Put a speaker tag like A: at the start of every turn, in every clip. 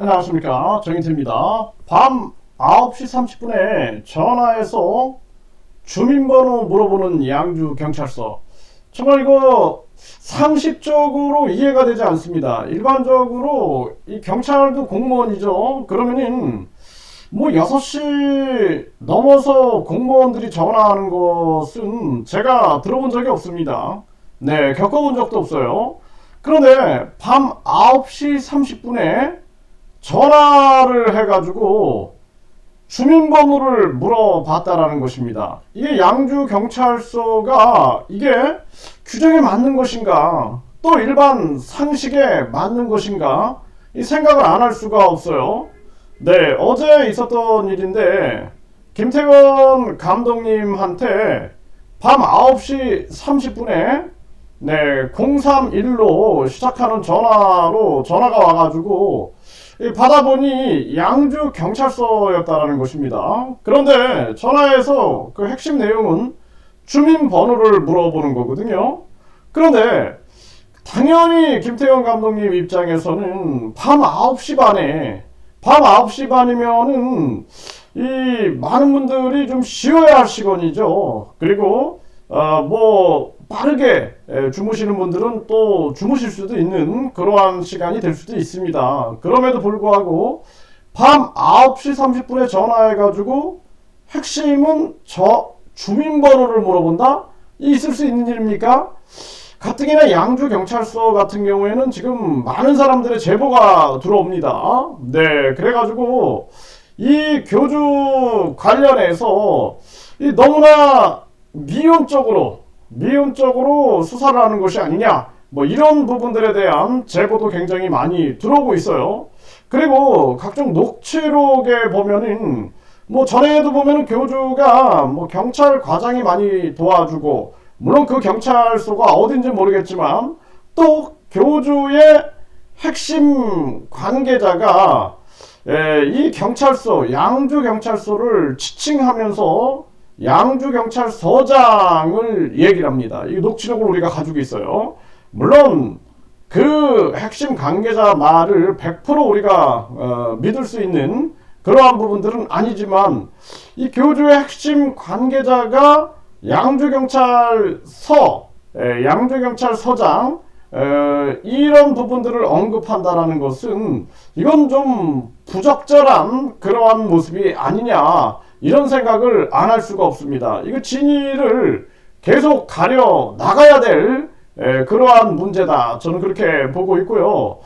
A: 안녕하십니까, 정인태입니다. 밤 9시 30분에 전화해서 주민번호 물어보는 양주경찰서, 정말 이거 상식적으로 이해가 되지 않습니다. 일반적으로 이 경찰도 공무원이죠. 그러면은 뭐 6시 넘어서 공무원들이 전화하는 것은 제가 들어본 적이 없습니다. 네, 겪어본 적도 없어요. 그런데 밤 9시 30분에 전화를 해가지고 주민번호를 물어봤다라는 것입니다. 이게 양주경찰서가 이게 규정에 맞는 것인가, 또 일반 상식에 맞는 것인가, 이 생각을 안 할 수가 없어요. 네, 어제 있었던 일인데 김태원 감독님한테 밤 9시 30분에 네, 031로 시작하는 전화가 와가지고 받아보니 양주 경찰서였다라는 것입니다. 그런데 전화에서 그 핵심 내용은 주민번호를 물어보는 거거든요. 그런데 당연히 김태형 감독님 입장에서는 밤 9시 반이면은 이 많은 분들이 좀 쉬어야 할 시간이죠. 그리고 뭐 빠르게 주무시는 분들은 또 주무실 수도 있는 그러한 시간이 될 수도 있습니다. 그럼에도 불구하고 밤 9시 30분에 전화해가지고 핵심은 저 주민번호를 물어본다? 있을 수 있는 일입니까? 가뜩이나 양주경찰서 같은 경우에는 지금 많은 사람들의 제보가 들어옵니다. 네, 그래가지고 이 교주 관련해서 이 너무나 미온적으로 수사를 하는 것이 아니냐, 뭐 이런 부분들에 대한 제보도 굉장히 많이 들어오고 있어요. 그리고 각종 녹취록에 보면은 뭐 전에도 보면은 교주가 뭐 경찰 과장이 많이 도와주고, 물론 그 경찰서가 어딘지 모르겠지만 또 교주의 핵심 관계자가 이 경찰서, 양주경찰서를 지칭하면서 양주경찰서장을 얘기를 합니다. 이 녹취록을 우리가 가지고 있어요. 물론 그 핵심 관계자 말을 100% 우리가 믿을 수 있는 그러한 부분들은 아니지만, 이 교주의 핵심 관계자가 양주경찰서장 이런 부분들을 언급한다라는 것은 이건 좀 부적절한 그러한 모습이 아니냐, 이런 생각을 안 할 수가 없습니다. 이거 진위를 계속 가려 나가야 될 그러한 문제다, 저는 그렇게 보고 있고요.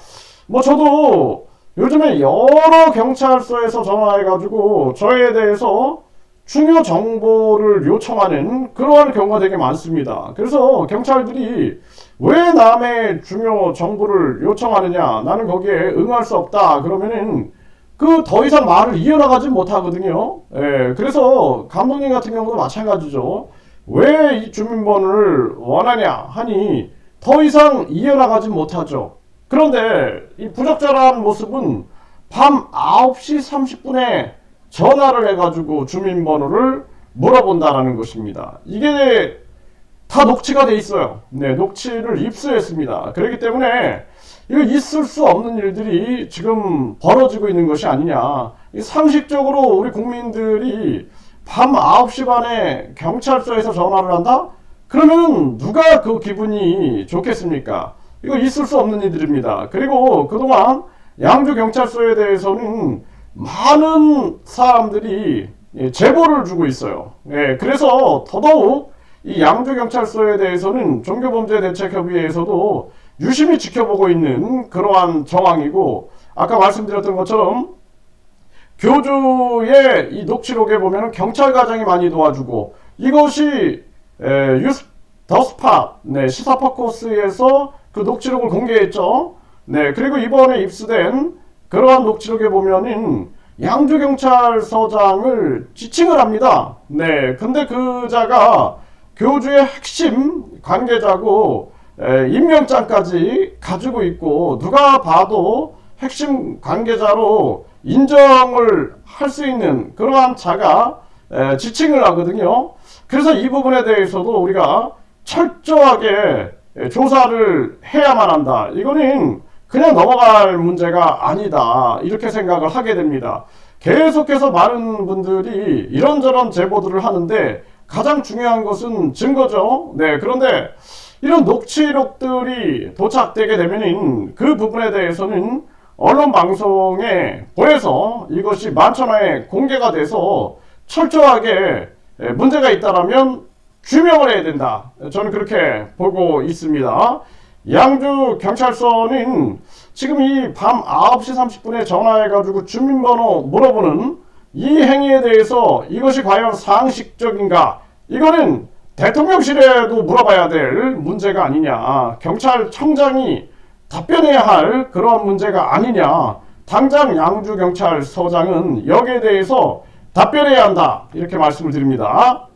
A: 뭐 저도 요즘에 여러 경찰서에서 전화해가지고 저에 대해서 중요 정보를 요청하는 그러한 경우가 되게 많습니다. 그래서 경찰들이 왜 남의 중요 정보를 요청하느냐, 나는 거기에 응할 수 없다 그러면은 그 더 이상 말을 이어나가지 못하거든요. 그래서 감독님 같은 경우도 마찬가지죠. 왜 이 주민번호를 원하냐 하니 더 이상 이어나가지 못하죠. 그런데 이 부적절한 모습은 밤 9시 30분에 전화를 해가지고 주민번호를 물어본다라는 것입니다. 이게 다 녹취가 돼 있어요. 네, 녹취를 입수했습니다. 그렇기 때문에 이거 있을 수 없는 일들이 지금 벌어지고 있는 것이 아니냐. 상식적으로 우리 국민들이 밤 9시 반에 경찰서에서 전화를 한다? 그러면 누가 그 기분이 좋겠습니까? 이거 있을 수 없는 일들입니다. 그리고 그동안 양주경찰서에 대해서는 많은 사람들이 제보를 주고 있어요. 그래서 더더욱 이 양주경찰서에 대해서는 종교범죄대책협의회에서도 유심히 지켜보고 있는 그러한 정황이고, 아까 말씀드렸던 것처럼 교주의 이 녹취록에 보면 경찰 과장이 많이 도와주고, 이것이 더스팟 시사 포커스에서 그 녹취록을 공개했죠. 네, 그리고 이번에 입수된 그러한 녹취록에 보면은 양주경찰서장을 지칭을 합니다. 네, 근데 그자가 교주의 핵심 관계자고 임명장까지 가지고 있고, 누가 봐도 핵심 관계자로 인정을 할 수 있는 그러한 자가 지칭을 하거든요. 그래서 이 부분에 대해서도 우리가 철저하게 조사를 해야만 한다. 이거는 그냥 넘어갈 문제가 아니다. 이렇게 생각을 하게 됩니다. 계속해서 많은 분들이 이런저런 제보들을 하는데 가장 중요한 것은 증거죠. 네, 그런데 이런 녹취록들이 도착되게 되면은 그 부분에 대해서는 언론 방송에 보여서 이것이 만천하에 공개가 돼서 철저하게 문제가 있다라면 규명을 해야 된다. 저는 그렇게 보고 있습니다. 양주 경찰서는 지금 이 밤 9시 30분에 전화해가지고 주민번호 물어보는 이 행위에 대해서 이것이 과연 상식적인가? 이거는 대통령실에도 물어봐야 될 문제가 아니냐. 경찰청장이 답변해야 할 그러한 문제가 아니냐. 당장 양주경찰서장은 여기에 대해서 답변해야 한다. 이렇게 말씀을 드립니다.